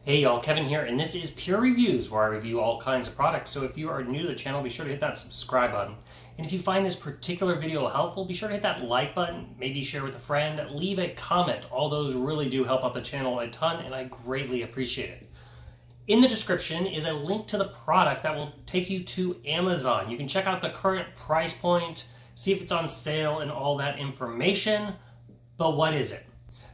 Hey y'all, Kevin here, and this is Purereviews, where I review all kinds of products. So if you are new to the channel, be sure to hit that subscribe button. And if you find this particular video helpful, be sure to hit that like button, maybe share with a friend, leave a comment. All those really do help out the channel a ton, and I greatly appreciate it. In the description is a link to the product that will take you to Amazon. You can check out the current price point, see if it's on sale, and all that information. But what is it?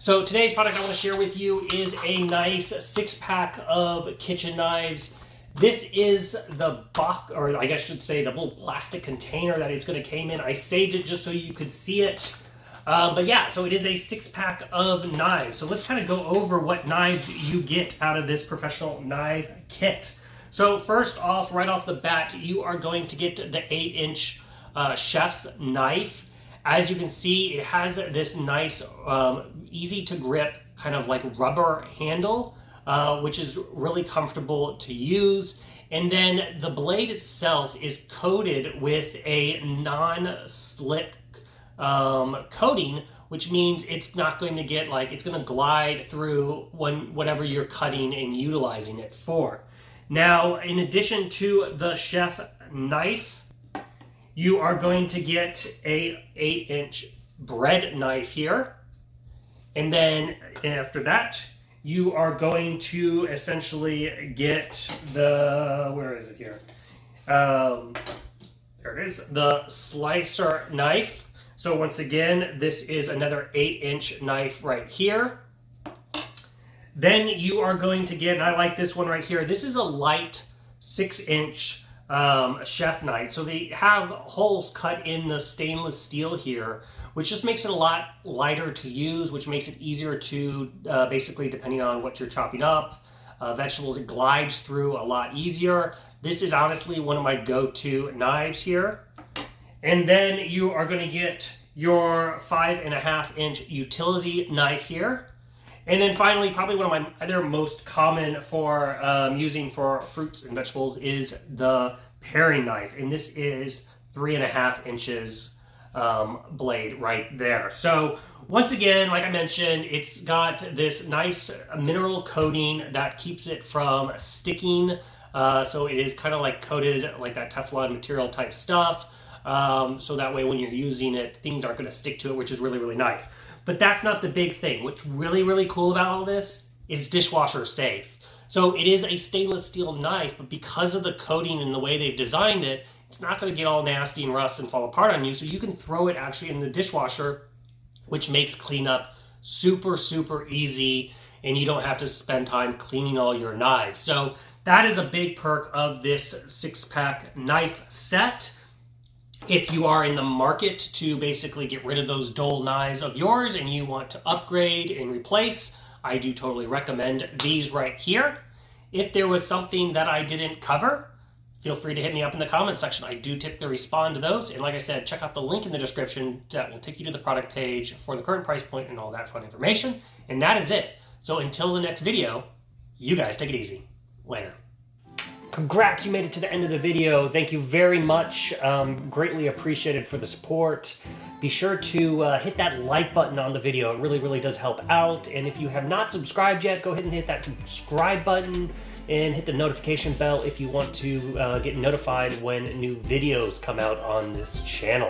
So today's product I want to share with you is a nice 6-pack of kitchen knives. This is the box, or I guess I should say the little plastic container that it's going to came in. I saved it just so you could see it. But yeah, so it is a 6-pack of knives. So let's kind of go over what knives you get out of this professional knife kit. So first off, right off the bat, you are going to get the 8-inch chef's knife. As you can see, it has this nice, easy to grip, kind of like rubber handle, which is really comfortable to use. And then the blade itself is coated with a non-slick coating, which means it's not going to get it's going to glide through whatever you're cutting and utilizing it for. Now, in addition to the chef knife, you are going to get a 8-inch bread knife here. And then after that, you are going to essentially get the, where is it here? There it is, the slicer knife. So once again, this is another 8-inch knife right here. Then you are going to get, and I like this one right here, this is a light 6-inch chef knife. So they have holes cut in the stainless steel here, which just makes it a lot lighter to use, which makes it easier to basically, depending on what you're chopping up, vegetables, it glides through a lot easier. This is honestly one of my go-to knives here. And then you are going to get your 5.5-inch utility knife here. And then finally, probably one of my other most common for using for fruits and vegetables is the paring knife. And this is 3.5 inches blade right there. So once again, like I mentioned, it's got this nice mineral coating that keeps it from sticking. So it is kind of like coated like that Teflon material type stuff. So that way when you're using it, things aren't going to stick to it, which is really, really nice. But that's not the big thing. What's really, really cool about all this is dishwasher safe. So it is a stainless steel knife, but because of the coating and the way they've designed it, it's not going to get all nasty and rust and fall apart on you. So you can throw it actually in the dishwasher, which makes cleanup super, super easy, and you don't have to spend time cleaning all your knives. So that is a big perk of this 6-pack knife set. If you are in the market to basically get rid of those dull knives of yours and you want to upgrade and replace, I do totally recommend these right here. If there was something that I didn't cover, feel free to hit me up in the comment section. I do typically respond to those. And like I said, check out the link in the description that will take you to the product page for the current price point and all that fun information. And that is it. So until the next video, you guys take it easy. Later. Congrats, you made it to the end of the video. Thank you very much. Greatly appreciated for the support. Be sure to hit that like button on the video. It really, really does help out. And if you have not subscribed yet, go ahead and hit that subscribe button and hit the notification bell if you want to get notified when new videos come out on this channel.